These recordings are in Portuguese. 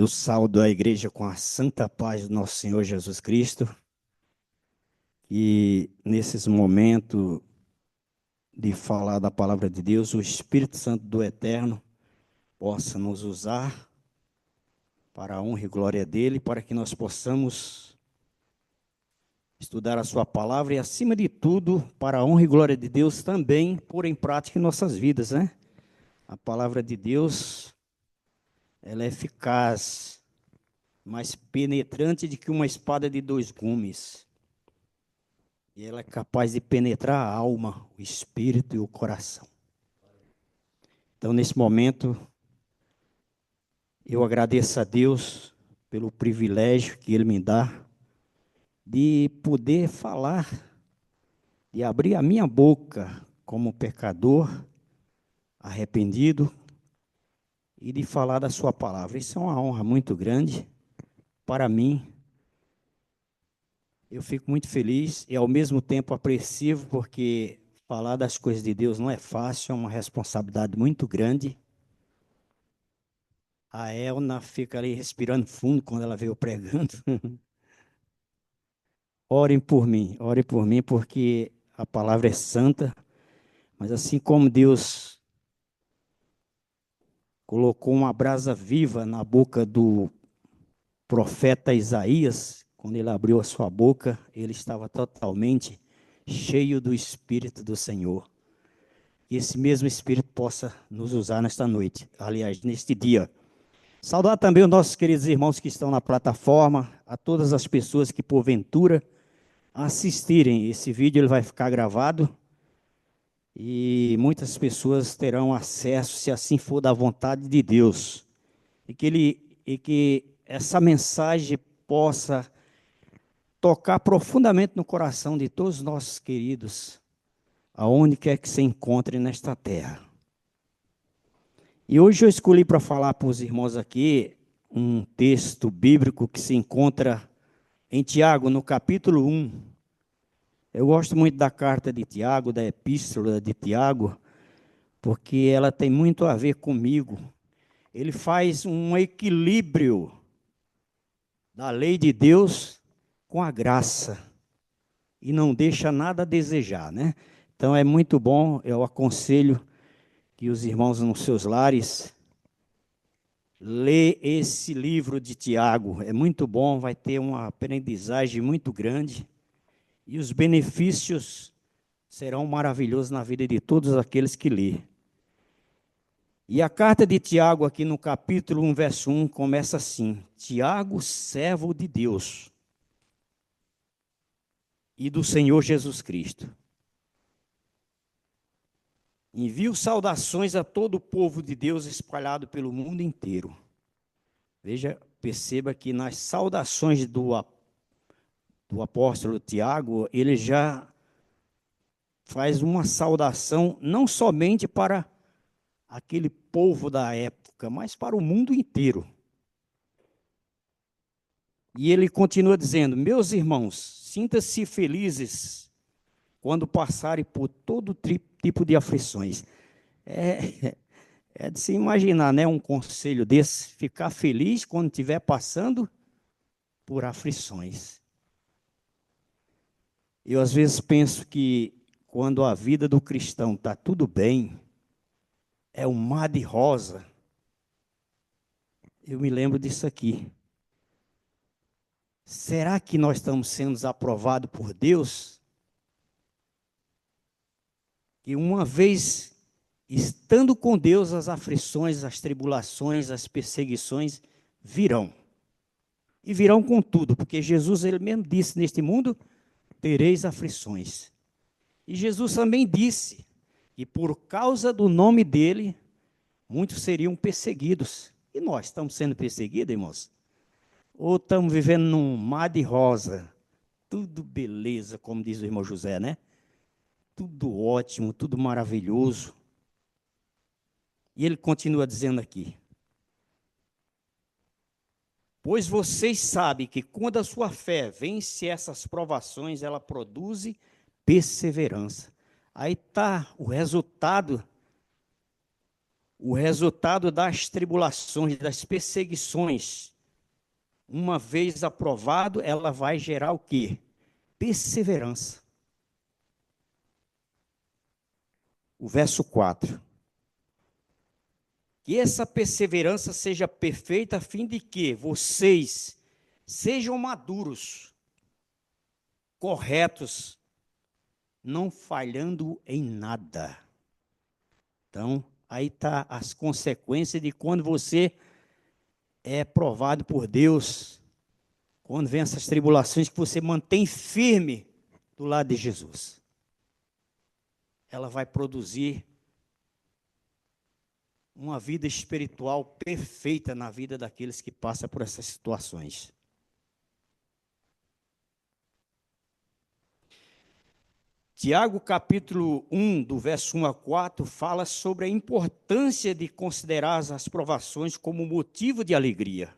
Eu saúdo a igreja com a santa paz do nosso Senhor Jesus Cristo, e nesses momentos de falar da palavra de Deus, o Espírito Santo do Eterno possa nos usar para a honra e glória dele, para que nós possamos estudar a sua palavra e, acima de tudo, para a honra e glória de Deus também pôr em prática em nossas vidas, né? A palavra de Deus, ela é eficaz, mais penetrante do que uma espada de dois gumes. E ela é capaz de penetrar a alma, o espírito e o coração. Então, nesse momento, eu agradeço a Deus pelo privilégio que Ele me dá de poder falar, de abrir a minha boca como pecador, arrependido, e de falar da sua palavra. Isso é uma honra muito grande para mim. Eu fico muito feliz e, ao mesmo tempo, apreensivo, porque falar das coisas de Deus não é fácil, é uma responsabilidade muito grande. A Elna fica ali respirando fundo quando ela veio pregando. Orem por mim, porque a palavra é santa, mas assim como Deus colocou uma brasa viva na boca do profeta Isaías, quando ele abriu a sua boca, ele estava totalmente cheio do Espírito do Senhor. Que esse mesmo Espírito possa nos usar nesta noite, aliás, neste dia. Saudar também os nossos queridos irmãos que estão na plataforma, a todas as pessoas que, porventura, assistirem esse vídeo, ele vai ficar gravado e muitas pessoas terão acesso, se assim for da vontade de Deus. E que essa mensagem possa tocar profundamente no coração de todos os nossos queridos, aonde quer que se encontrem nesta terra. E hoje eu escolhi para falar para os irmãos aqui um texto bíblico que se encontra em Tiago, no capítulo 1. Eu gosto muito da carta de Tiago, da epístola de Tiago, porque ela tem muito a ver comigo. Ele faz um equilíbrio da lei de Deus com a graça e não deixa nada a desejar, né? Então é muito bom, eu aconselho que os irmãos nos seus lares lê esse livro de Tiago. É muito bom, vai ter uma aprendizagem muito grande e os benefícios serão maravilhosos na vida de todos aqueles que lê. E a carta de Tiago, aqui no capítulo 1, verso 1, começa assim: Tiago, servo de Deus e do Senhor Jesus Cristo, envio saudações a todo o povo de Deus espalhado pelo mundo inteiro. Veja, perceba que nas saudações do apóstolo Tiago, ele já faz uma saudação não somente para aquele povo da época, mas para o mundo inteiro. E ele continua dizendo: meus irmãos, sinta-se felizes quando passarem por todo tipo de aflições. É de se imaginar, né, um conselho desse, ficar feliz quando estiver passando por aflições. Eu às vezes penso que quando a vida do cristão está tudo bem, é um mar de rosa. Eu me lembro disso aqui. Será que nós estamos sendo aprovados por Deus? Que uma vez estando com Deus, as aflições, as tribulações, as perseguições virão. E virão com tudo, porque Jesus, ele mesmo disse: neste mundo tereis aflições. E Jesus também disse que por causa do nome dele, muitos seriam perseguidos. E nós estamos sendo perseguidos, irmãos? Ou estamos vivendo num mar de rosa? Tudo beleza, como diz o irmão José, né? Tudo ótimo, tudo maravilhoso. E ele continua dizendo aqui: pois vocês sabem que quando a sua fé vence essas provações, ela produz perseverança. Aí está o resultado das tribulações, das perseguições uma vez aprovado, ela vai gerar o quê? Perseverança. O verso 4. Que essa perseverança seja perfeita, a fim de que vocês sejam maduros, corretos, não falhando em nada. Então, aí está as consequências de quando você é provado por Deus, quando vem essas tribulações, que você mantém firme do lado de Jesus. Ela vai produzir uma vida espiritual perfeita na vida daqueles que passam por essas situações. Tiago, capítulo 1, do verso 1 a 4, fala sobre a importância de considerar as provações como motivo de alegria,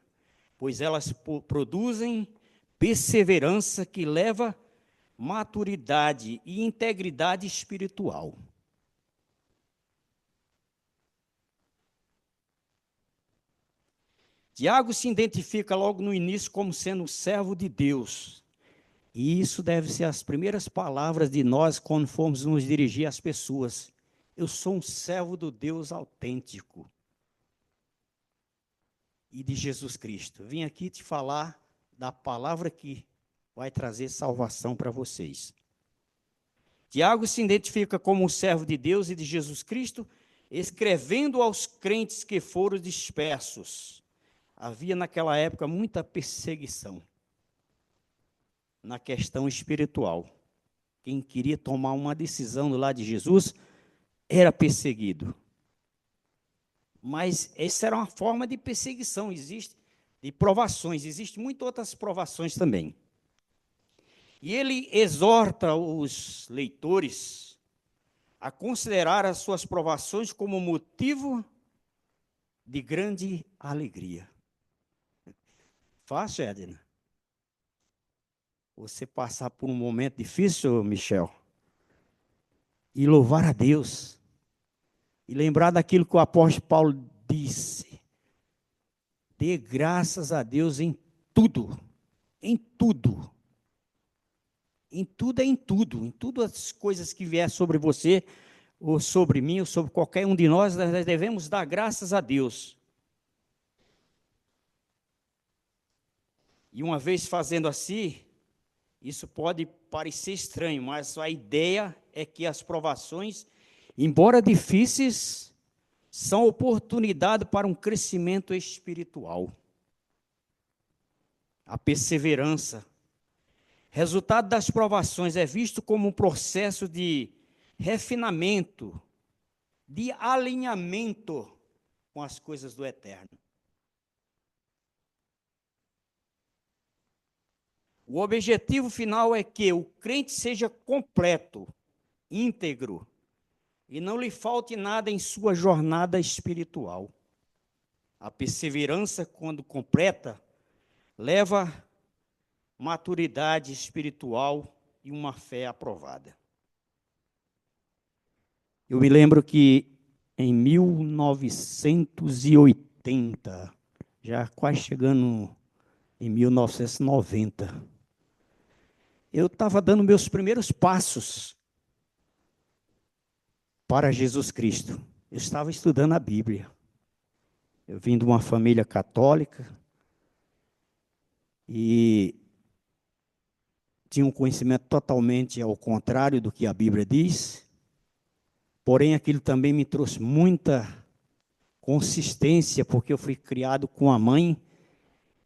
pois elas produzem perseverança que leva maturidade e integridade espiritual. Tiago se identifica logo no início como sendo um servo de Deus. E isso deve ser as primeiras palavras de nós quando formos nos dirigir às pessoas. Eu sou um servo do Deus autêntico e de Jesus Cristo. Vim aqui te falar da palavra que vai trazer salvação para vocês. Tiago se identifica como um servo de Deus e de Jesus Cristo, escrevendo aos crentes que foram dispersos. Havia naquela época muita perseguição na questão espiritual. Quem queria tomar uma decisão do lado de Jesus era perseguido. Mas essa era uma forma de perseguição, existe, de provações, existem muitas outras provações também. E ele exorta os leitores a considerar as suas provações como motivo de grande alegria. Fácil, Edna? Você passar por um momento difícil, Michel, e louvar a Deus, e lembrar daquilo que o apóstolo Paulo disse: dê graças a Deus em tudo, em tudo. Em tudo é em tudo, em todas as coisas que vier sobre você, ou sobre mim, ou sobre qualquer um de nós devemos dar graças a Deus. E uma vez fazendo assim, isso pode parecer estranho, mas a ideia é que as provações, embora difíceis, são oportunidade para um crescimento espiritual. A perseverança. Resultado das provações é visto como um processo de refinamento, de alinhamento com as coisas do eterno. O objetivo final é que o crente seja completo, íntegro, e não lhe falte nada em sua jornada espiritual. A perseverança, quando completa, leva maturidade espiritual e uma fé aprovada. Eu me lembro que em 1980, já quase chegando em 1990, eu estava dando meus primeiros passos para Jesus Cristo. Eu estava estudando a Bíblia. Eu vim de uma família católica e tinha um conhecimento totalmente ao contrário do que a Bíblia diz. Porém, aquilo também me trouxe muita consistência, porque eu fui criado com a mãe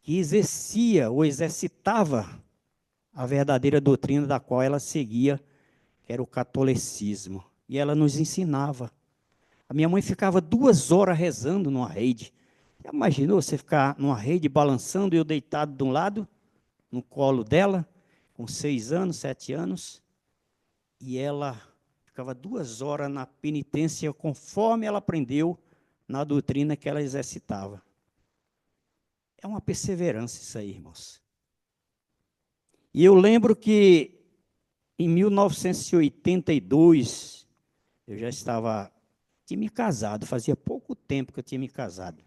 que exercia ou exercitava a verdadeira doutrina da qual ela seguia, que era o catolicismo. E ela nos ensinava. A minha mãe ficava 2 horas rezando numa rede. Já imaginou você ficar numa rede balançando e eu deitado de um lado, no colo dela, com 6 anos, 7 anos, e ela ficava 2 horas na penitência, conforme ela aprendeu na doutrina que ela exercitava. É uma perseverança isso aí, irmãos. E eu lembro que em 1982, eu já tinha me casado, fazia pouco tempo que eu tinha me casado.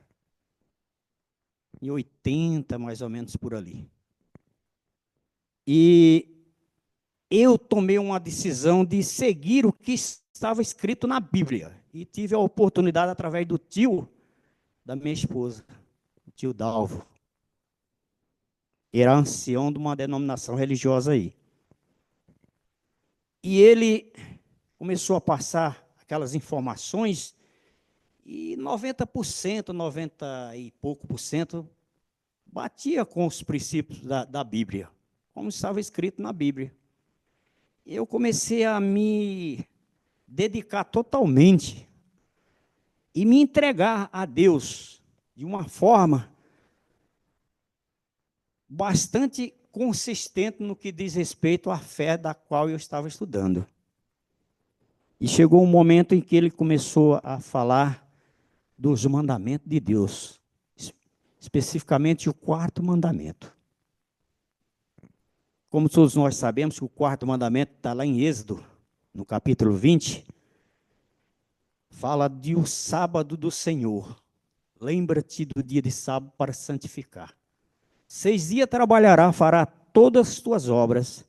em 80, mais ou menos por ali. E eu tomei uma decisão de seguir o que estava escrito na Bíblia. E tive a oportunidade, através do tio da minha esposa, o tio Dalvo. Era ancião de uma denominação religiosa aí. E ele começou a passar aquelas informações e 90%, 90 e pouco por cento, batia com os princípios da Bíblia, como estava escrito na Bíblia. Eu comecei a me dedicar totalmente e me entregar a Deus de uma forma bastante consistente no que diz respeito à fé da qual eu estava estudando. E chegou um momento em que ele começou a falar dos mandamentos de Deus, especificamente o quarto mandamento. Como todos nós sabemos, o quarto mandamento está lá em Êxodo, no capítulo 20, fala de o sábado do Senhor. Lembra-te do dia de sábado para santificar. 6 dias trabalhará, fará todas as tuas obras,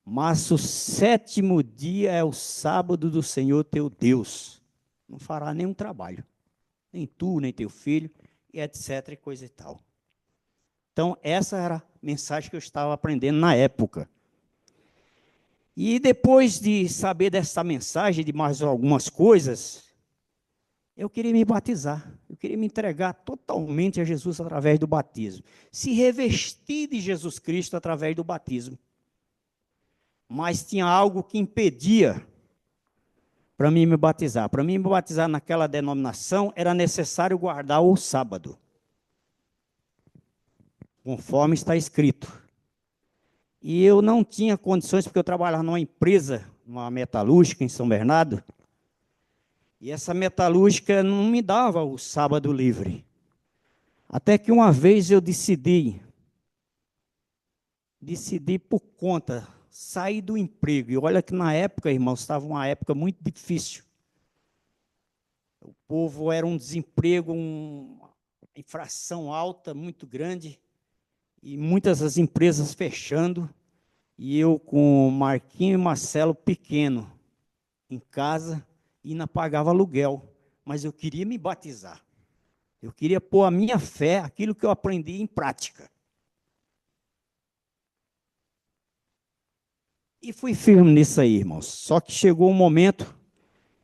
mas o 7º dia é o sábado do Senhor teu Deus. Não fará nenhum trabalho, nem tu, nem teu filho, e etc, e coisa e tal. Então, essa era a mensagem que eu estava aprendendo na época. E depois de saber dessa mensagem, de mais algumas coisas, eu queria me batizar. Eu queria me entregar totalmente a Jesus através do batismo. Se revestir de Jesus Cristo através do batismo. Mas tinha algo que impedia para mim me batizar. Para mim me batizar naquela denominação, era necessário guardar o sábado, conforme está escrito. E eu não tinha condições, porque eu trabalhava numa empresa, uma metalúrgica em São Bernardo, e essa metalúrgica não me dava o sábado livre. Até que uma vez eu decidi por conta, sair do emprego. E olha que na época, irmãos, estava uma época muito difícil. O povo era um desemprego, uma inflação alta, muito grande, e muitas das empresas fechando, e eu com Marquinho e Marcelo pequeno, em casa, e ainda pagava aluguel, mas eu queria me batizar. Eu queria pôr a minha fé, aquilo que eu aprendi, em prática. E fui firme nisso aí, irmãos. Só que chegou um momento,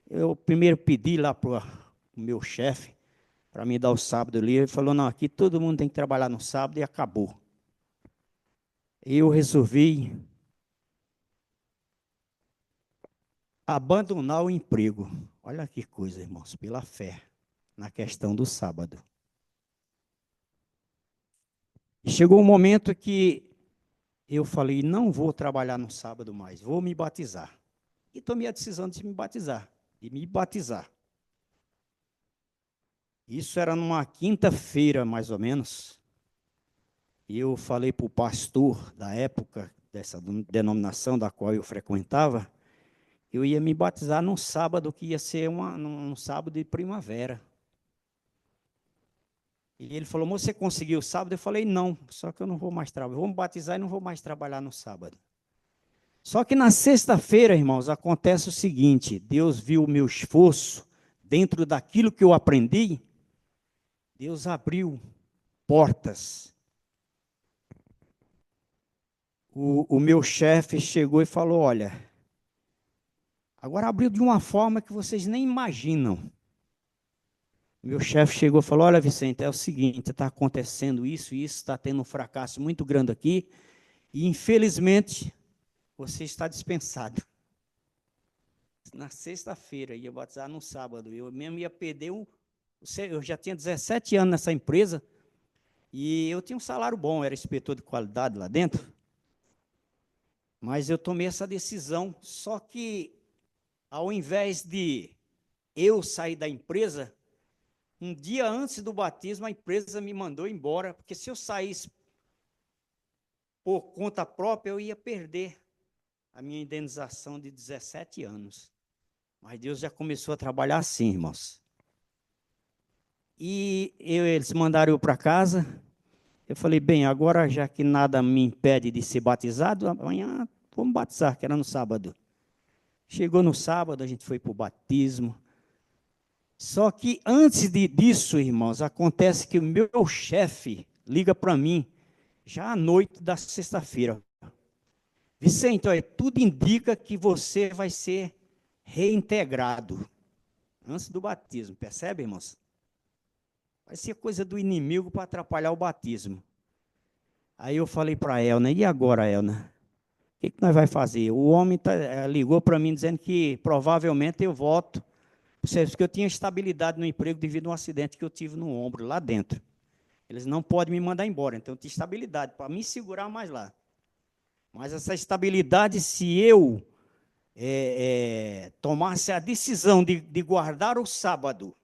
eu primeiro pedi lá para o meu chefe, para me dar o sábado livre. Ele falou, não, aqui todo mundo tem que trabalhar no sábado, e acabou. Eu resolvi abandonar o emprego. Olha que coisa, irmãos, pela fé, na questão do sábado. E chegou um momento que eu falei, não vou trabalhar no sábado mais, vou me batizar. E tomei a decisão de me batizar, Isso era numa quinta-feira, mais ou menos. E eu falei para o pastor da época, dessa denominação da qual eu frequentava, eu ia me batizar num sábado que ia ser num sábado de primavera. E ele falou, você conseguiu o sábado? Eu falei, não, só que eu não vou mais trabalhar. Vou me batizar e não vou mais trabalhar no sábado. Só que na sexta-feira, irmãos, acontece o seguinte, Deus viu o meu esforço dentro daquilo que eu aprendi, Deus abriu portas. O meu chefe chegou e falou, olha, agora abriu de uma forma que vocês nem imaginam. Meu chefe chegou e falou, olha, Vicente, é o seguinte, está acontecendo isso, está tendo um fracasso muito grande aqui, e infelizmente você está dispensado. Na sexta-feira, ia batizar no sábado, eu mesmo ia perder eu já tinha 17 anos nessa empresa, e eu tinha um salário bom, era inspetor de qualidade lá dentro, mas eu tomei essa decisão, só que ao invés de eu sair da empresa, um dia antes do batismo, a empresa me mandou embora, porque se eu saísse por conta própria, eu ia perder a minha indenização de 17 anos. Mas Deus já começou a trabalhar assim, irmãos. E eles mandaram eu para casa, Eu falei, bem, agora já que nada me impede de ser batizado, amanhã vamos batizar, que era no sábado. Chegou no sábado, a gente foi para o batismo. Só que antes disso, irmãos, acontece que o meu chefe liga para mim, já à noite da sexta-feira. Vicente, olha, tudo indica que você vai ser reintegrado antes do batismo, percebe, irmãos? Vai ser coisa do inimigo para atrapalhar o batismo. Aí eu falei para a Elna, e agora, Elna? O que nós vamos fazer? O homem ligou para mim dizendo que provavelmente eu volto, porque eu tinha estabilidade no emprego devido a um acidente que eu tive no ombro, lá dentro. Eles não podem me mandar embora, então eu tinha estabilidade para me segurar mais lá. Mas essa estabilidade, se eu tomasse a decisão de guardar o sábado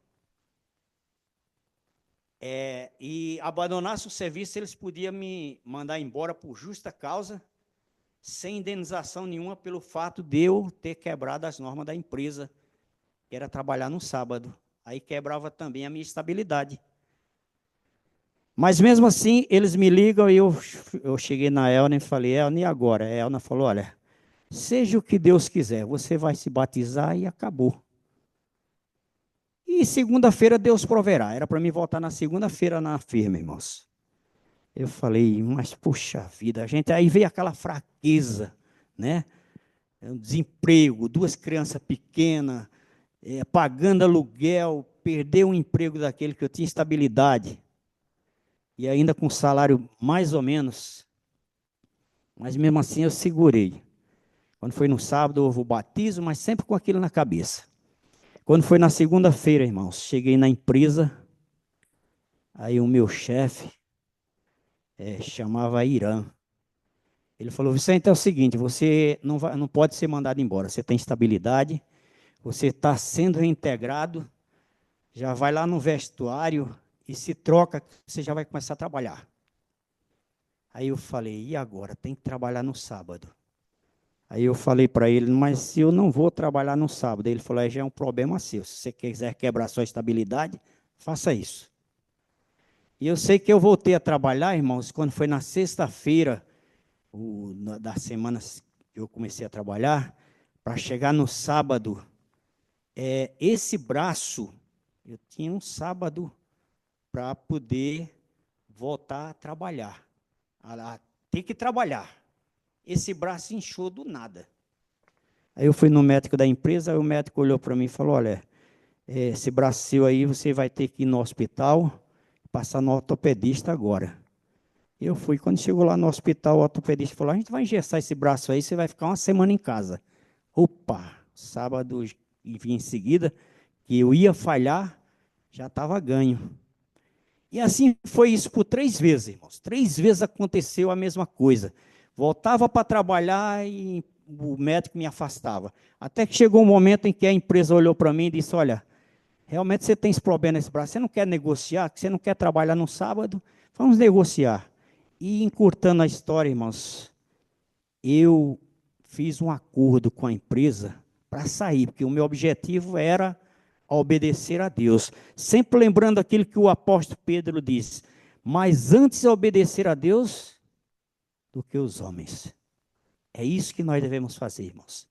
e abandonasse o serviço, eles podiam me mandar embora por justa causa, sem indenização nenhuma, pelo fato de eu ter quebrado as normas da empresa, que era trabalhar no sábado. Aí quebrava também a minha estabilidade. Mas mesmo assim, eles me ligam e eu cheguei na Elna e falei, Elna, e agora? A Elna falou, olha, seja o que Deus quiser, você vai se batizar e acabou. E segunda-feira Deus proverá. Era para mim voltar na segunda-feira na firma, irmãos. Eu falei, mas puxa vida, a gente aí veio aquela fraqueza, né? Desemprego, 2 crianças pequenas, pagando aluguel, perder um emprego daquele que eu tinha estabilidade. E ainda com salário mais ou menos. Mas mesmo assim eu segurei. Quando foi no sábado, houve o batismo, mas sempre com aquilo na cabeça. Quando foi na segunda-feira, irmãos, cheguei na empresa, aí o meu chefe chamava Irã. Ele falou, Vicente, é o seguinte, você não pode ser mandado embora, você tem estabilidade, você está sendo reintegrado, já vai lá no vestuário e se troca, você já vai começar a trabalhar. Aí eu falei, e agora? Tem que trabalhar no sábado. Aí eu falei para ele, mas se eu não vou trabalhar no sábado, ele falou, já é um problema seu, se você quiser quebrar sua estabilidade, faça isso. E eu sei que eu voltei a trabalhar, irmãos, quando foi na sexta-feira da semana que eu comecei a trabalhar, para chegar no sábado, esse braço, eu tinha um sábado para poder voltar a trabalhar, a ter que trabalhar. Esse braço inchou do nada. Aí eu fui no médico da empresa, aí o médico olhou para mim e falou, olha, esse braço seu aí, você vai ter que ir no hospital, passar no ortopedista agora. Eu fui, quando chegou lá no hospital, o ortopedista falou, a gente vai engessar esse braço aí, você vai ficar uma semana em casa. Opa, sábado e vim em seguida, que eu ia falhar, já estava ganho. E assim foi isso por 3 vezes, irmãos. 3 vezes aconteceu a mesma coisa. Voltava para trabalhar e o médico me afastava. Até que chegou um momento em que a empresa olhou para mim e disse, olha, realmente você tem esse problema nesse braço, você não quer negociar, você não quer trabalhar no sábado, vamos negociar. E encurtando a história, irmãos, eu fiz um acordo com a empresa para sair, porque o meu objetivo era obedecer a Deus. Sempre lembrando aquilo que o apóstolo Pedro disse, mas antes obedecer a Deus do que os homens. É isso que nós devemos fazer, irmãos.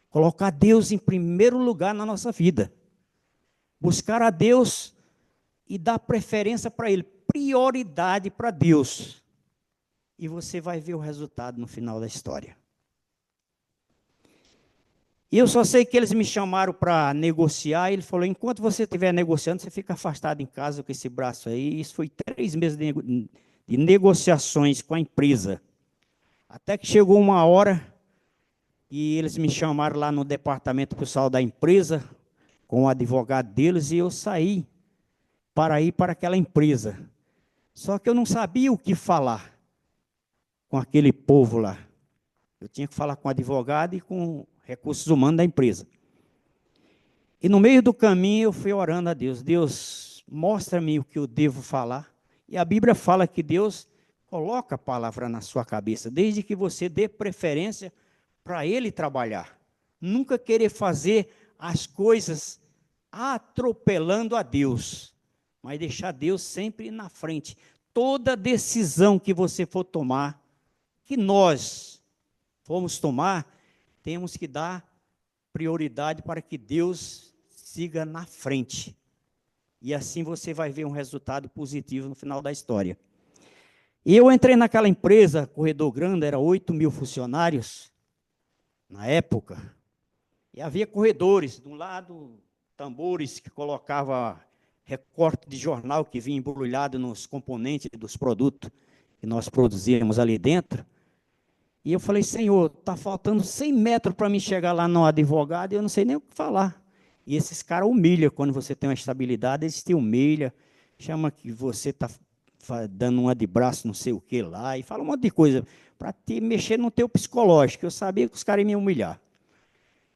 Colocar Deus em primeiro lugar na nossa vida. Buscar a Deus e dar preferência para Ele, prioridade para Deus. E você vai ver o resultado no final da história. E eu só sei que eles me chamaram para negociar, e ele falou, enquanto você estiver negociando, você fica afastado em casa com esse braço aí. Isso foi 3 meses de negociações com a empresa. Até que chegou uma hora, e eles me chamaram lá no departamento pessoal da empresa, com o advogado deles, e eu saí para ir para aquela empresa. Só que eu não sabia o que falar com aquele povo lá. Eu tinha que falar com o advogado e com recursos humanos da empresa. E no meio do caminho eu fui orando a Deus. Deus, mostra-me o que eu devo falar. E a Bíblia fala que Deus coloca a palavra na sua cabeça, desde que você dê preferência para Ele trabalhar. Nunca querer fazer as coisas atropelando a Deus, mas deixar Deus sempre na frente. toda decisão que você for tomar, que nós formos tomar, temos que dar prioridade para que Deus siga na frente. E assim você vai ver um resultado positivo no final da história. E eu entrei naquela empresa, Corredor Grande, era 8.000 funcionários na época. E havia corredores, de um lado, tambores que colocava recorte de jornal que vinha embrulhado nos componentes dos produtos que nós produzíamos ali dentro. E eu falei, Senhor, está faltando 100 metros para mim chegar lá no advogado e eu não sei nem o que falar. E esses caras humilham, quando você tem uma estabilidade, eles te humilham, chama que você está dando uma de braço não sei o que lá, e fala um monte de coisa para te mexer no teu psicológico. Eu sabia que os caras iam me humilhar.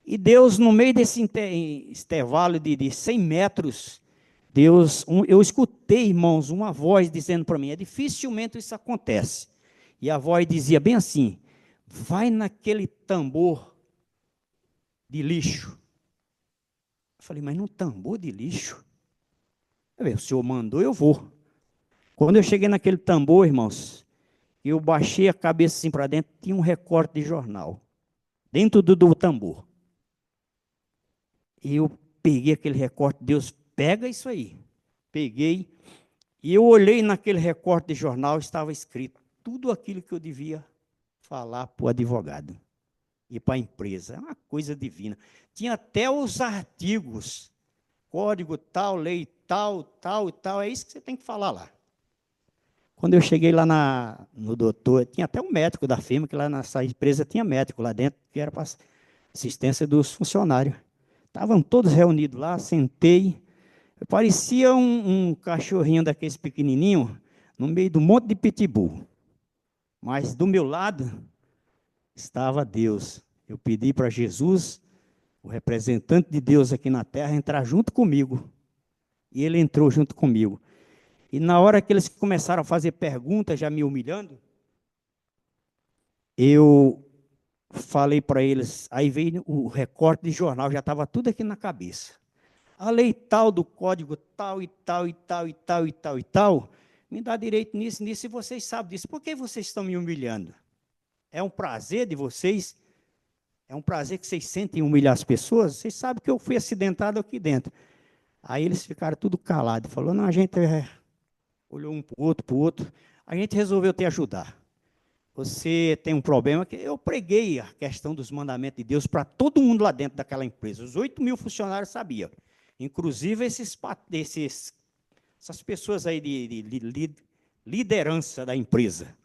E Deus, no meio desse intervalo de 100 metros, eu escutei, irmãos, uma voz dizendo para mim, dificilmente isso acontece. E a voz dizia bem assim, vai naquele tambor de lixo. Eu falei, mas num tambor de lixo? O senhor mandou, eu vou. Quando eu cheguei naquele tambor, irmãos, eu baixei a cabeça assim para dentro, tinha um recorte de jornal, dentro do tambor. E eu peguei aquele recorte, Deus, pega isso aí. Peguei, e eu olhei naquele recorte de jornal, estava escrito tudo aquilo que eu devia falar para o advogado e para a empresa. É uma coisa divina. Tinha até os artigos, código tal, lei tal, tal e tal, é isso que você tem que falar lá. Quando eu cheguei lá no doutor, tinha até um médico da firma, que lá nessa empresa tinha médico lá dentro, que era para assistência dos funcionários. Estavam todos reunidos lá, sentei, parecia um cachorrinho daqueles pequenininho, no meio de um monte de pitbull. Mas do meu lado estava Deus. Eu pedi para Jesus, o representante de Deus aqui na terra, entrar junto comigo. E ele entrou junto comigo. E na hora que eles começaram a fazer perguntas, já me humilhando, eu falei para eles, aí veio o recorte de jornal, já estava tudo aqui na cabeça. A lei tal do código tal e tal e tal e tal e tal e tal, me dá direito nisso, nisso, e vocês sabem disso. Por que vocês estão me humilhando? É um prazer de vocês? É um prazer que vocês sentem humilhar as pessoas? Vocês sabem que eu fui acidentado aqui dentro. Aí eles ficaram tudo calados, falou, não, a gente olhou um para o outro, a gente resolveu te ajudar. Você tem um problema que eu preguei a questão dos mandamentos de Deus para todo mundo lá dentro daquela empresa. Os 8.000 funcionários sabiam. Inclusive essas pessoas aí de liderança da empresa.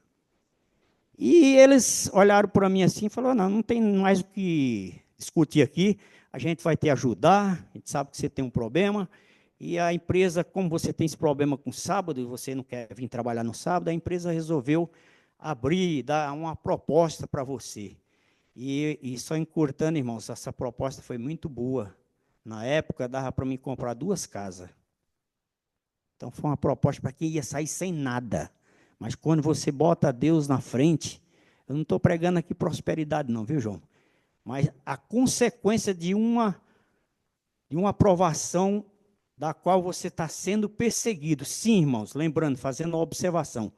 E eles olharam para mim assim e falaram, não tem mais o que discutir aqui, a gente vai te ajudar, a gente sabe que você tem um problema, e a empresa, como você tem esse problema com sábado, e você não quer vir trabalhar no sábado, a empresa resolveu abrir, dar uma proposta para você. E só encurtando, irmãos, essa proposta foi muito boa. Na época, dava para mim comprar 2 casas. Então, foi uma proposta para quem ia sair sem nada. Mas quando você bota Deus na frente, eu não estou pregando aqui prosperidade não, viu, João? Mas a consequência de uma aprovação da qual você está sendo perseguido. Sim, irmãos, lembrando, fazendo uma observação.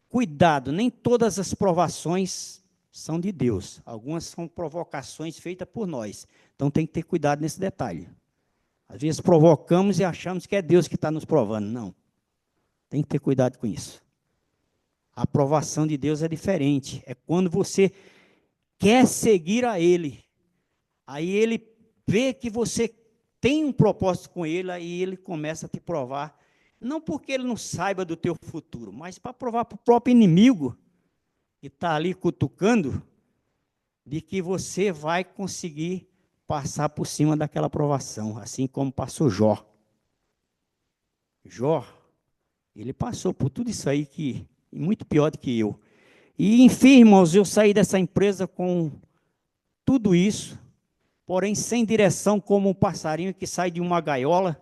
Cuidado, nem todas as provações são de Deus. Algumas são provocações feitas por nós. Então tem que ter cuidado nesse detalhe. Às vezes provocamos e achamos que é Deus que está nos provando. Não. Tem que ter cuidado com isso. A aprovação de Deus é diferente. É quando você quer seguir a Ele. Aí Ele vê que você tem um propósito com Ele, aí Ele começa a te provar. Não porque Ele não saiba do teu futuro, mas para provar para o próprio inimigo, que está ali cutucando, de que você vai conseguir passar por cima daquela provação, assim como passou Jó. Jó, ele passou por tudo isso aí, e muito pior do que eu. E, enfim, irmãos, eu saí dessa empresa com tudo isso, porém sem direção, como um passarinho que sai de uma gaiola,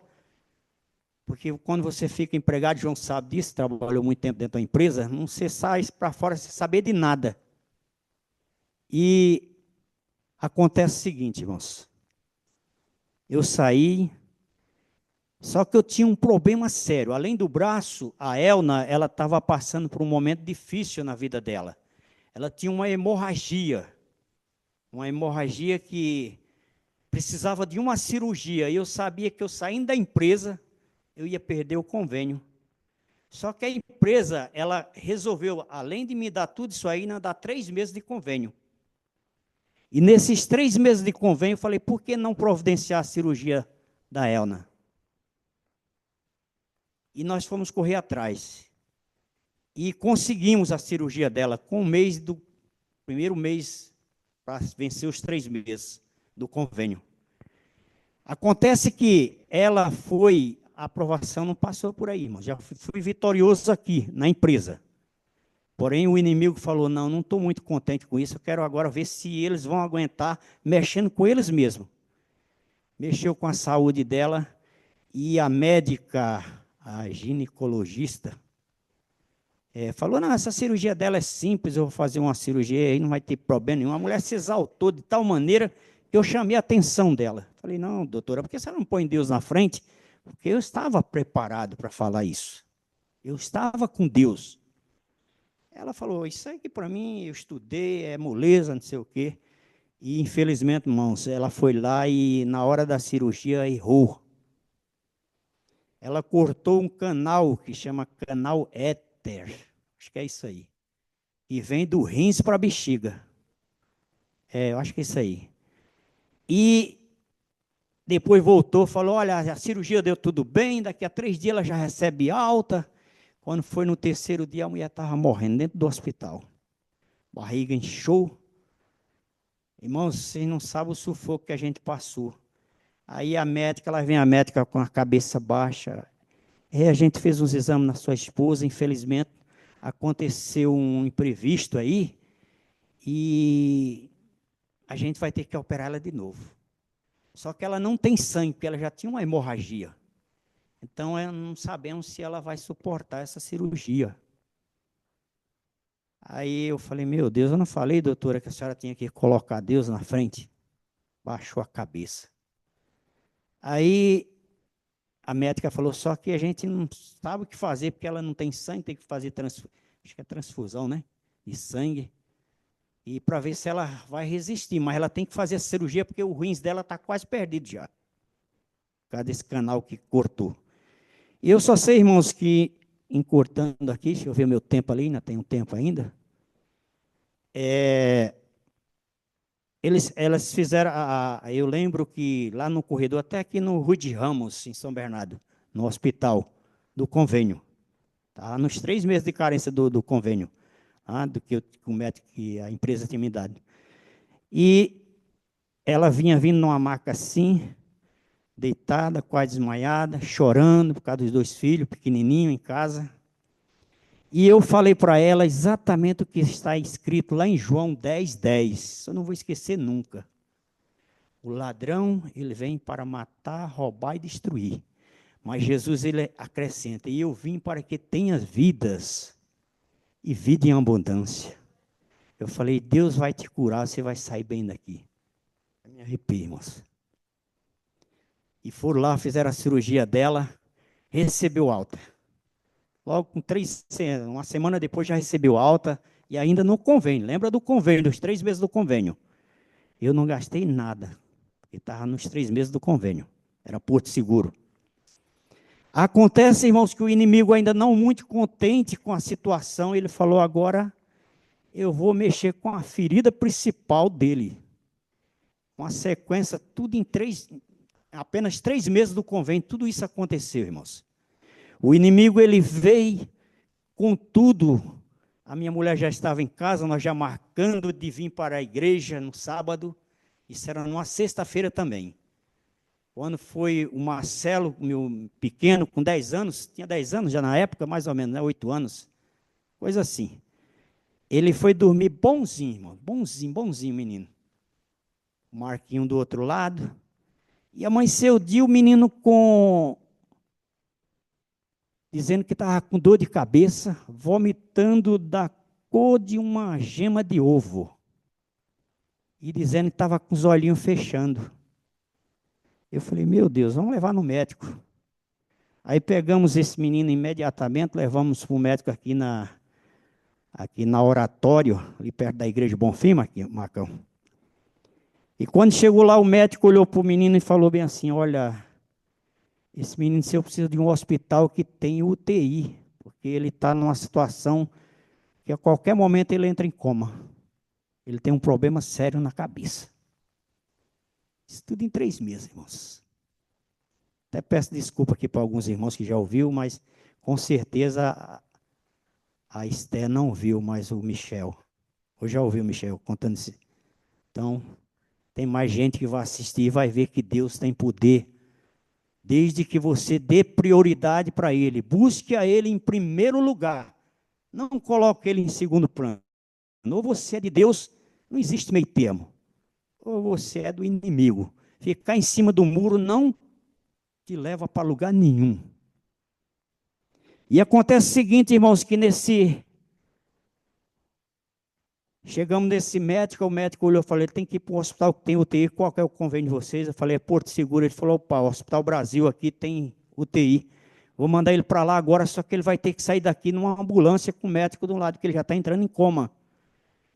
porque quando você fica empregado, João sabe disso, trabalhou muito tempo dentro da empresa, não se sai para fora sem saber de nada. E acontece o seguinte, irmãos, eu saí, Só que eu tinha um problema sério. Além do braço, a Elna, ela estava passando por um momento difícil na vida dela. Ela tinha uma hemorragia que precisava de uma cirurgia. E eu sabia que eu saindo da empresa, eu ia perder o convênio. Só que a empresa, ela resolveu, além de me dar tudo isso aí, ainda dar 3 meses de convênio. E nesses 3 meses de convênio, eu falei, por que não providenciar a cirurgia da Elna? E nós fomos correr atrás. E conseguimos a cirurgia dela com primeiro mês, para vencer os 3 meses do convênio. Acontece que a aprovação não passou por aí, irmão. Já fui vitorioso aqui, na empresa. Porém, o inimigo falou, não estou muito contente com isso, eu quero agora ver se eles vão aguentar mexendo com eles mesmos. Mexeu com a saúde dela e a médica, a ginecologista, falou, não, essa cirurgia dela é simples, eu vou fazer uma cirurgia aí, não vai ter problema nenhum. A mulher se exaltou de tal maneira que eu chamei a atenção dela. Falei, não, doutora, por que você não põe Deus na frente? Porque eu estava preparado para falar isso. Eu estava com Deus. Ela falou, isso aí que para mim, eu estudei, é moleza, não sei o quê. E, infelizmente, irmãos, ela foi lá e, na hora da cirurgia, errou. Ela cortou um canal que chama canal éter. Acho que é isso aí. E vem do rins para a bexiga. Eu acho que é isso aí. E depois voltou, falou, olha, a cirurgia deu tudo bem, daqui a 3 dias ela já recebe alta. Quando foi no 3º dia, a mulher estava morrendo dentro do hospital. Barriga inchou. Irmãos, vocês não sabem o sufoco que a gente passou. Aí ela vem a médica com a cabeça baixa. A gente fez uns exames na sua esposa, infelizmente, aconteceu um imprevisto aí, e a gente vai ter que operar ela de novo. Só que ela não tem sangue, porque ela já tinha uma hemorragia. Então, não sabemos se ela vai suportar essa cirurgia. Aí eu falei, meu Deus, eu não falei, doutora, que a senhora tinha que colocar Deus na frente? Baixou a cabeça. Aí a médica falou, só que a gente não sabe o que fazer, porque ela não tem sangue, tem que fazer acho que é transfusão, né? De sangue. E para ver se ela vai resistir, mas ela tem que fazer a cirurgia, porque o rins dela está quase perdido já. Por causa desse canal que cortou. E eu só sei, irmãos, que, encurtando aqui, deixa eu ver meu tempo ali, ainda tem um tempo ainda. Elas fizeram, eu lembro que lá no corredor, até aqui no Rui de Ramos, em São Bernardo, no hospital do convênio, tá? Nos 3 meses de carência do convênio, tá? Do que o médico que a empresa tinha me dado. E ela vinha vindo numa maca assim, deitada, quase desmaiada, chorando por causa dos 2 filhos, pequenininho em casa. E eu falei para ela exatamente o que está escrito lá em João 10:10. Isso eu não vou esquecer nunca. O ladrão, ele vem para matar, roubar e destruir. Mas Jesus, ele acrescenta, e eu vim para que tenha vidas e vida em abundância. Eu falei, Deus vai te curar, você vai sair bem daqui. Eu me arrepio, irmãos. E foram lá, fizeram a cirurgia dela, recebeu alta. Logo com 3, uma semana depois já recebeu alta, e ainda no convênio. Lembra do convênio, dos 3 meses do convênio? Eu não gastei nada, porque estava nos 3 meses do convênio. Era Porto Seguro. Acontece, irmãos, que o inimigo ainda não muito contente com a situação, ele falou, agora eu vou mexer com a ferida principal dele. Com a sequência, tudo em apenas 3 meses do convênio, tudo isso aconteceu, irmãos. O inimigo, ele veio com tudo. A minha mulher já estava em casa, nós já marcando de vir para a igreja no sábado. Isso era numa sexta-feira também. Quando foi o Marcelo, meu pequeno, com 10 anos, tinha 10 anos já na época, mais ou menos, né, 8 anos, coisa assim. Ele foi dormir bonzinho, irmão, bonzinho, menino. O Marquinho do outro lado. E amanheceu o dia, o menino dizendo que estava com dor de cabeça, vomitando da cor de uma gema de ovo. E dizendo que estava com os olhinhos fechando. Eu falei, meu Deus, vamos levar no médico. Aí pegamos esse menino imediatamente, levamos para o médico aqui na Oratório, ali perto da igreja Bonfim, Marcão. E quando chegou lá, o médico olhou para o menino e falou bem assim: olha, esse menino seu precisa de um hospital que tem UTI, porque ele está numa situação que a qualquer momento ele entra em coma. Ele tem um problema sério na cabeça. Isso tudo em 3 meses, irmãos. Até peço desculpa aqui para alguns irmãos que já ouviu, mas com certeza a Esther não viu, mas o Michel. Eu já ouvi o Michel contando isso. Então, tem mais gente que vai assistir e vai ver que Deus tem poder. Desde que você dê prioridade para Ele. Busque a Ele em primeiro lugar. Não coloque Ele em segundo plano. Ou você é de Deus, não existe meio termo. Ou você é do inimigo. Ficar em cima do muro não te leva para lugar nenhum. E acontece o seguinte, irmãos, que chegamos nesse médico, o médico olhou e falou: tem que ir para um hospital que tem UTI, qual é o convênio de vocês? Eu falei: é Porto Seguro. Ele falou: opa, o Hospital Brasil aqui tem UTI. Vou mandar ele para lá agora, só que ele vai ter que sair daqui numa ambulância com o médico de um lado, que ele já está entrando em coma.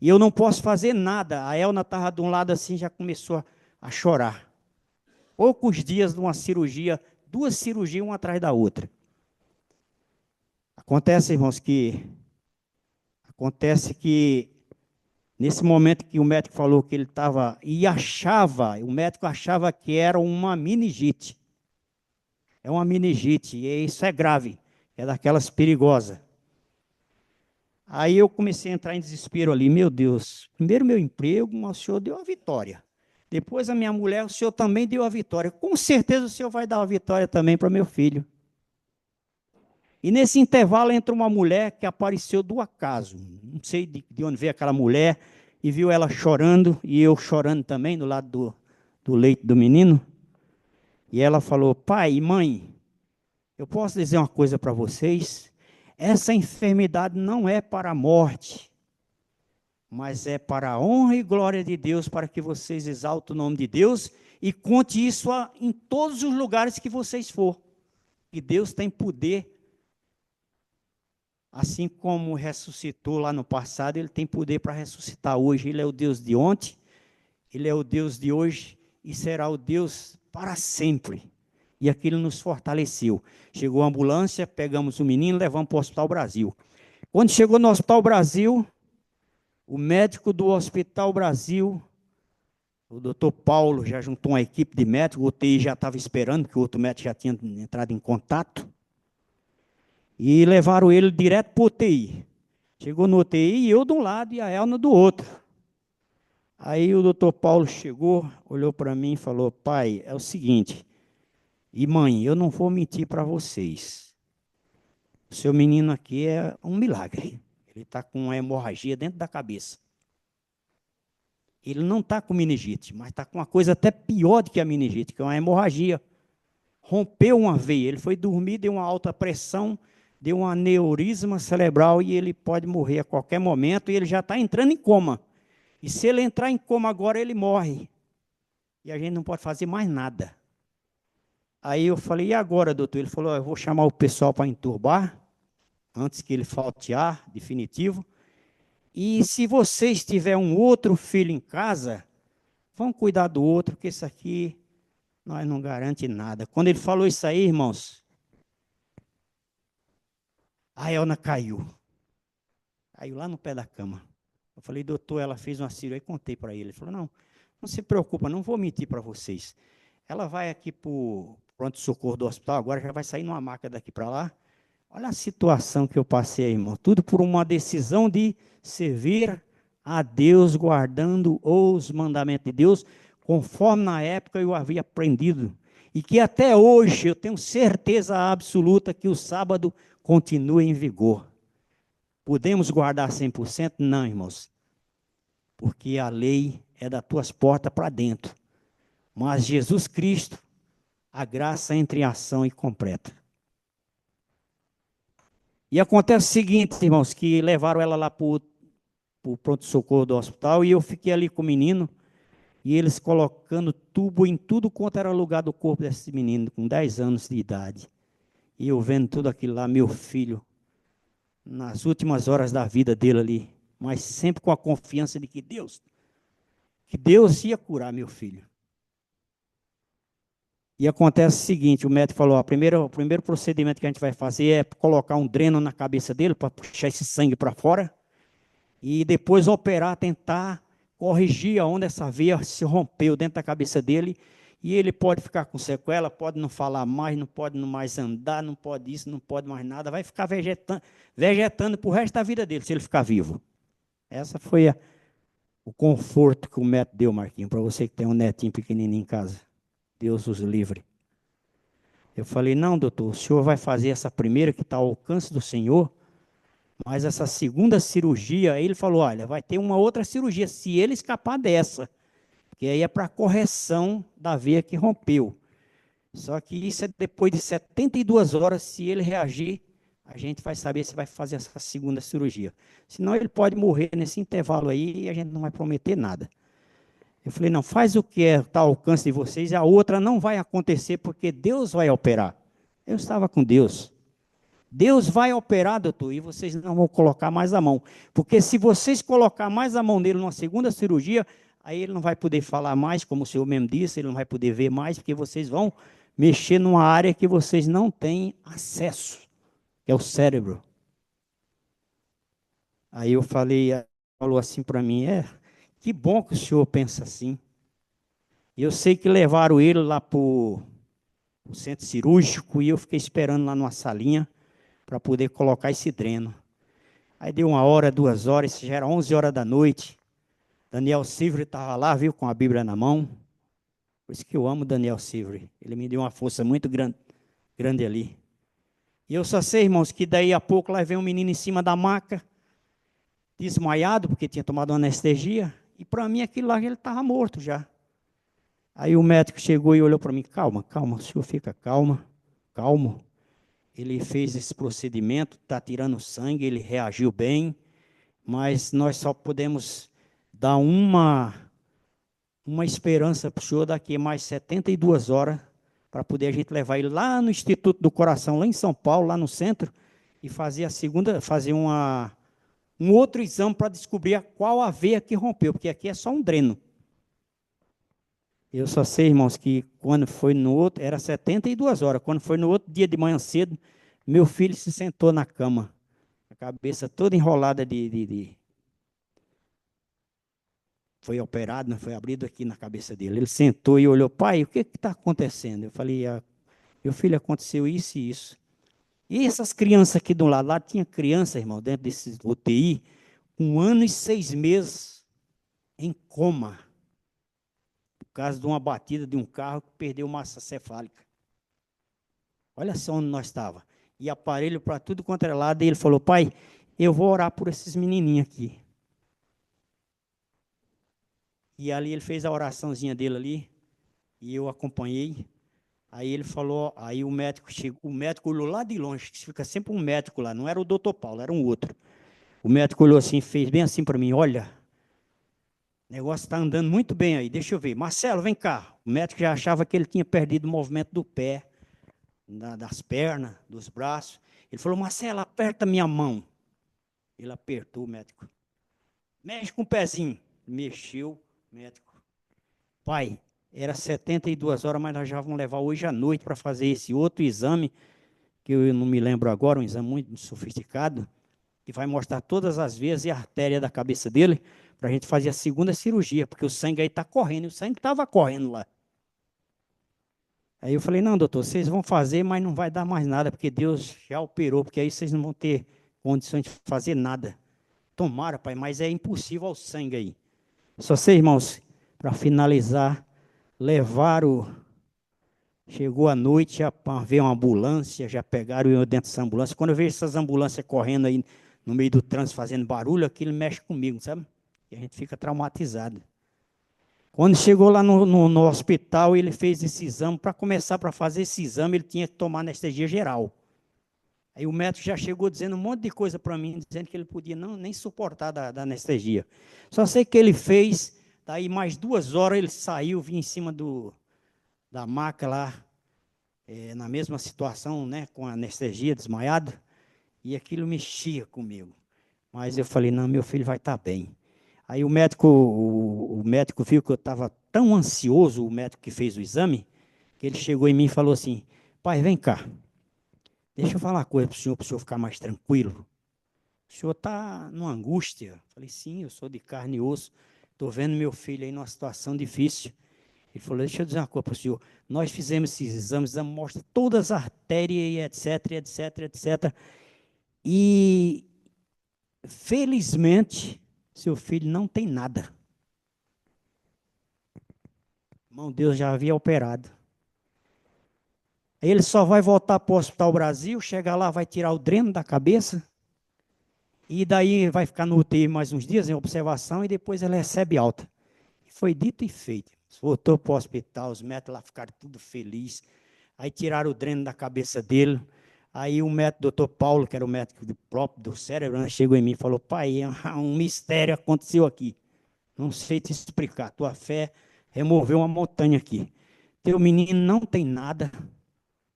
E eu não posso fazer nada. A Elna estava de um lado assim, já começou a chorar. Poucos dias de uma cirurgia, 2 cirurgias, uma atrás da outra. Acontece que nesse momento que o médico falou que ele estava, o médico achava que era uma meningite. É uma meningite, e isso é grave, é daquelas perigosas. Aí eu comecei a entrar em desespero ali, meu Deus, primeiro meu emprego, mas o senhor deu a vitória. Depois a minha mulher, o senhor também deu a vitória. Com certeza o senhor vai dar a vitória também para meu filho. E nesse intervalo entra uma mulher que apareceu do acaso. Não sei de onde veio aquela mulher, e viu ela chorando, e eu chorando também, do lado do leito do menino. E ela falou: pai e mãe, eu posso dizer uma coisa para vocês? Essa enfermidade não é para a morte, mas é para a honra e glória de Deus, para que vocês exaltem o nome de Deus e conte isso em todos os lugares que vocês for. Que Deus tem poder. Assim como ressuscitou lá no passado, Ele tem poder para ressuscitar hoje. Ele é o Deus de ontem, Ele é o Deus de hoje e será o Deus para sempre. E aquilo nos fortaleceu. Chegou a ambulância, pegamos o menino, levamos para o Hospital Brasil. Quando chegou no Hospital Brasil, o médico do Hospital Brasil, o doutor Paulo, já juntou uma equipe de médicos, o UTI já estava esperando, que o outro médico já tinha entrado em contato. E levaram ele direto para o UTI. Chegou no UTI e eu de um lado e a Elna do outro. Aí o doutor Paulo chegou, olhou para mim e falou: pai, é o seguinte, e mãe, eu não vou mentir para vocês. O seu menino aqui é um milagre. Ele está com uma hemorragia dentro da cabeça. Ele não está com meningite, mas está com uma coisa até pior do que a meningite, que é uma hemorragia. Rompeu uma veia, ele foi dormir, deu uma alta pressão, deu um aneurisma cerebral e ele pode morrer a qualquer momento e ele já está entrando em coma. E se ele entrar em coma agora, ele morre. E a gente não pode fazer mais nada. Aí eu falei: e agora, doutor? Ele falou: eu vou chamar o pessoal para entubar, antes que ele falte ar, definitivo. E se vocês tiverem um outro filho em casa, vão cuidar do outro, porque isso aqui nós não garante nada. Quando ele falou isso aí, irmãos, a Elna caiu. Caiu lá no pé da cama. Eu falei: doutor, ela fez uma cirurgia. Aí contei para ele. Ele falou: não se preocupa, não vou mentir para vocês. Ela vai aqui para o pronto-socorro do hospital, agora já vai sair numa maca daqui para lá. Olha a situação que eu passei, irmão. Tudo por uma decisão de servir a Deus, guardando os mandamentos de Deus, conforme na época eu havia aprendido. E que até hoje eu tenho certeza absoluta que o sábado continua em vigor. Podemos guardar 100%? Não, irmãos. Porque a lei é das tuas portas para dentro. Mas Jesus Cristo, a graça entra em ação e completa. E acontece o seguinte, irmãos, que levaram ela lá para o pronto-socorro do hospital e eu fiquei ali com o menino e eles colocando tubo em tudo quanto era lugar do corpo desse menino, com 10 anos de idade. E eu vendo tudo aquilo lá, meu filho, nas últimas horas da vida dele ali, mas sempre com a confiança de que Deus ia curar meu filho. E acontece o seguinte, o médico falou, o primeiro procedimento que a gente vai fazer é colocar um dreno na cabeça dele para puxar esse sangue para fora e depois operar, tentar corrigir aonde essa veia se rompeu dentro da cabeça dele e ele pode ficar com sequela, pode não falar mais, não pode mais andar, não pode isso, não pode mais nada, vai ficar vegetando para o resto da vida dele, se ele ficar vivo. Essa foi o conforto que o médico deu, Marquinhos, para você que tem um netinho pequenininho em casa. Deus os livre. Eu falei, não, doutor, o senhor vai fazer essa primeira que está ao alcance do senhor, mas essa segunda cirurgia, aí ele falou, olha, vai ter uma outra cirurgia, se ele escapar dessa, que aí é para correção da veia que rompeu. Só que isso é depois de 72 horas, se ele reagir, a gente vai saber se vai fazer essa segunda cirurgia. Senão ele pode morrer nesse intervalo aí e a gente não vai prometer nada. Eu falei, não, faz o que está ao alcance de vocês, e a outra não vai acontecer porque Deus vai operar. Eu estava com Deus. Deus vai operar, doutor, e vocês não vão colocar mais a mão. Porque se vocês colocar mais a mão nele numa segunda cirurgia, aí ele não vai poder falar mais, como o senhor mesmo disse, ele não vai poder ver mais, porque vocês vão mexer numa área que vocês não têm acesso, que é o cérebro. Aí eu falei, falou assim para mim, que bom que o senhor pensa assim. E eu sei que levaram ele lá para o centro cirúrgico e eu fiquei esperando lá numa salinha para poder colocar esse dreno. Aí deu 1 hora, 2 horas, já era 11 horas da noite. Daniel Silveira estava lá, viu, com a Bíblia na mão. Por isso que eu amo Daniel Silveira. Ele me deu uma força muito grande ali. E eu só sei, irmãos, que daí a pouco lá veio um menino em cima da maca, desmaiado, porque tinha tomado uma anestesia. E para mim aquilo lá ele estava morto já. Aí o médico chegou e olhou para mim, calma, calma, o senhor fica calmo. Ele fez esse procedimento, está tirando sangue, ele reagiu bem, mas nós só podemos dar uma esperança para o senhor daqui a mais 72 horas, para poder a gente levar ele lá no Instituto do Coração, lá em São Paulo, lá no centro, e fazer um outro exame para descobrir qual a veia que rompeu, porque aqui é só um dreno. Eu só sei, irmãos, que quando foi no outro, era 72 horas, quando foi no outro dia de manhã cedo, meu filho se sentou na cama, a cabeça toda enrolada foi operado, não foi abrido aqui na cabeça dele. Ele sentou e olhou, pai, o que está acontecendo? Eu falei, meu filho, aconteceu isso e isso. E essas crianças aqui do lado, lá tinha criança, irmão, dentro desse UTI, 1 ano e 6 meses em coma, por causa de uma batida de um carro que perdeu massa cefálica. Olha só onde nós estávamos. E aparelho para tudo quanto era lado. E ele falou, pai, eu vou orar por esses menininhos aqui. E ali ele fez a oraçãozinha dele ali. E eu acompanhei. Aí ele falou, aí o médico chegou, o médico olhou lá de longe, que fica sempre um médico lá, não era o doutor Paulo, era um outro. O médico olhou assim, fez bem assim para mim, olha, o negócio está andando muito bem aí, deixa eu ver. Marcelo, vem cá. O médico já achava que ele tinha perdido o movimento do pé, das pernas, dos braços. Ele falou, Marcelo, aperta minha mão. Ele apertou o médico. Mexe com o pezinho. Mexeu, médico. Pai, era 72 horas, mas nós já vamos levar hoje à noite para fazer esse outro exame, que eu não me lembro agora, um exame muito sofisticado, que vai mostrar todas as veias e a artéria da cabeça dele, para a gente fazer a segunda cirurgia, porque o sangue aí está correndo, e o sangue estava correndo lá. Aí eu falei, não, doutor, vocês vão fazer, mas não vai dar mais nada, porque Deus já operou, porque aí vocês não vão ter condições de fazer nada. Tomara, pai, mas é impossível ao sangue aí. Só sei, irmãos, para finalizar, chegou a noite, já veio uma ambulância, já pegaram eu dentro dessa ambulância. Quando eu vejo essas ambulâncias correndo aí no meio do trânsito, fazendo barulho, aquilo mexe comigo, sabe? E a gente fica traumatizado. Quando chegou lá no hospital, ele fez esse exame. Para começar para fazer esse exame, ele tinha que tomar anestesia geral. Aí o médico já chegou dizendo um monte de coisa para mim, dizendo que ele podia nem suportar da anestesia. Só sei que ele fez, daí mais 2 horas ele saiu, vinha em cima da maca lá, na mesma situação, né, com anestesia, desmaiado, e aquilo mexia comigo. Mas eu falei, não, meu filho vai estar bem. Aí o médico viu que eu estava tão ansioso, o médico que fez o exame, que ele chegou em mim e falou assim, pai, vem cá, deixa eu falar uma coisa para o senhor ficar mais tranquilo. O senhor está numa angústia? Eu falei, sim, eu sou de carne e osso, estou vendo meu filho aí numa situação difícil. Ele falou, deixa eu dizer uma coisa para o senhor, nós fizemos esses exames, mostra todas as artérias e etc, etc, etc. E, felizmente, seu filho não tem nada. Irmão, Deus já havia operado. Ele só vai voltar para o Hospital Brasil, chegar lá, vai tirar o dreno da cabeça, e daí vai ficar no UTI mais uns dias em observação, e depois ele recebe alta. Foi dito e feito. Voltou para o hospital, os médicos lá ficaram tudo felizes. Aí tiraram o dreno da cabeça dele. Aí o médico, doutor Paulo, que era o médico próprio do cérebro, né, chegou em mim e falou, pai, um mistério aconteceu aqui. Não sei te explicar. Tua fé removeu uma montanha aqui. Teu menino não tem nada.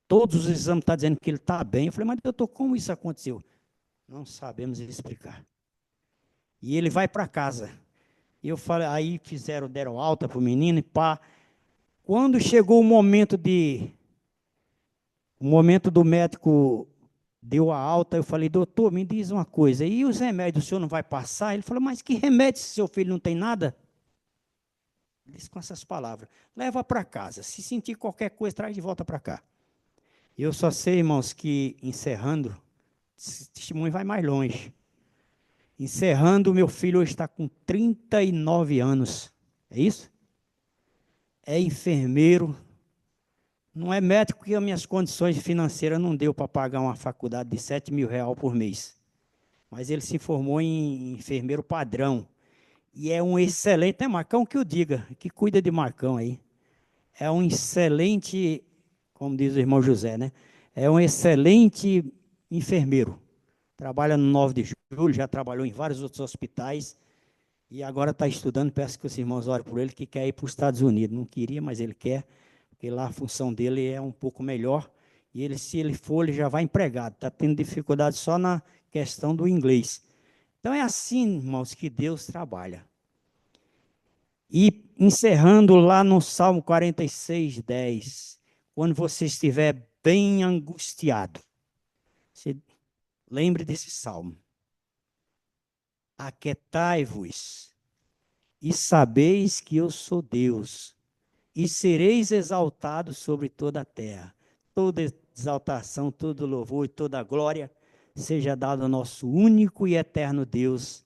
Todos os exames estão dizendo que ele está bem. Eu falei, mas doutor, como isso aconteceu? Não sabemos explicar. E ele vai para casa. E eu falei, aí deram alta para o menino e pá. Quando chegou o momento do médico deu a alta, eu falei, doutor, me diz uma coisa, e os remédios o senhor não vai passar? Ele falou, mas que remédio se seu filho não tem nada? Ele disse com essas palavras, leva para casa, se sentir qualquer coisa, traz de volta para cá. Eu só sei, irmãos, que encerrando, esse testemunho vai mais longe. Encerrando, meu filho hoje está com 39 anos, é isso? É enfermeiro, não é médico, que as minhas condições financeiras não deu para pagar uma faculdade de 7 mil reais por mês. Mas ele se formou em enfermeiro padrão. E é um excelente, é Marcão que o diga, que cuida de Marcão aí. É um excelente, como diz o irmão José, né? É um excelente enfermeiro. Trabalha no 9 de julho, já trabalhou em vários outros hospitais. E agora está estudando, peço que os irmãos orem por ele, que quer ir para os Estados Unidos. Não queria, mas ele quer, porque lá a função dele é um pouco melhor. E ele, se ele for, ele já vai empregado. Está tendo dificuldade só na questão do inglês. Então é assim, irmãos, que Deus trabalha. E encerrando lá no Salmo 46, 10, quando você estiver bem angustiado, você lembre desse salmo. Aquietai-vos e sabeis que eu sou Deus, e sereis exaltados sobre toda a terra. Toda exaltação, todo louvor e toda glória seja dado ao nosso único e eterno Deus,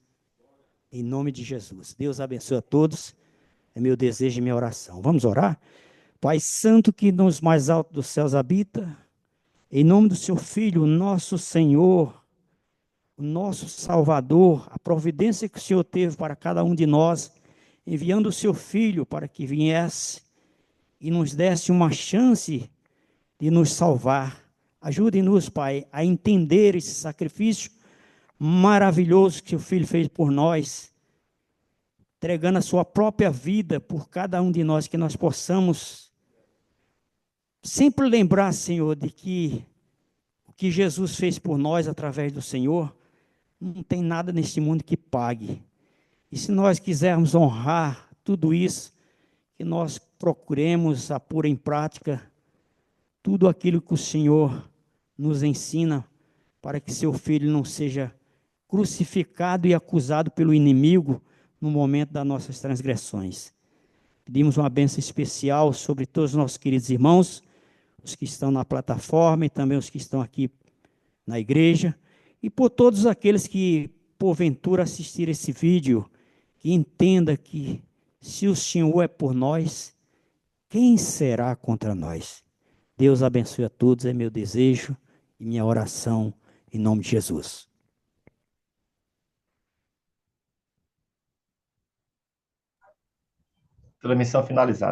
em nome de Jesus. Deus abençoe a todos, é meu desejo e minha oração. Vamos orar? Pai Santo que nos mais altos dos céus habita, em nome do seu Filho, nosso Senhor, o nosso Salvador, a providência que o Senhor teve para cada um de nós, enviando o seu Filho para que viesse e nos desse uma chance de nos salvar. Ajude-nos, Pai, a entender esse sacrifício maravilhoso que o Filho fez por nós, entregando a sua própria vida por cada um de nós, que nós possamos sempre lembrar, Senhor, de que o que Jesus fez por nós através do Senhor, não tem nada neste mundo que pague. E se nós quisermos honrar tudo isso, que nós procuremos a pôr em prática tudo aquilo que o Senhor nos ensina, para que seu filho não seja crucificado e acusado pelo inimigo no momento das nossas transgressões. Pedimos uma bênção especial sobre todos os nossos queridos irmãos, os que estão na plataforma e também os que estão aqui na igreja, e por todos aqueles que, porventura, assistirem esse vídeo, que entenda que, se o Senhor é por nós, quem será contra nós? Deus abençoe a todos, é meu desejo e minha oração, em nome de Jesus. Transmissão finalizada.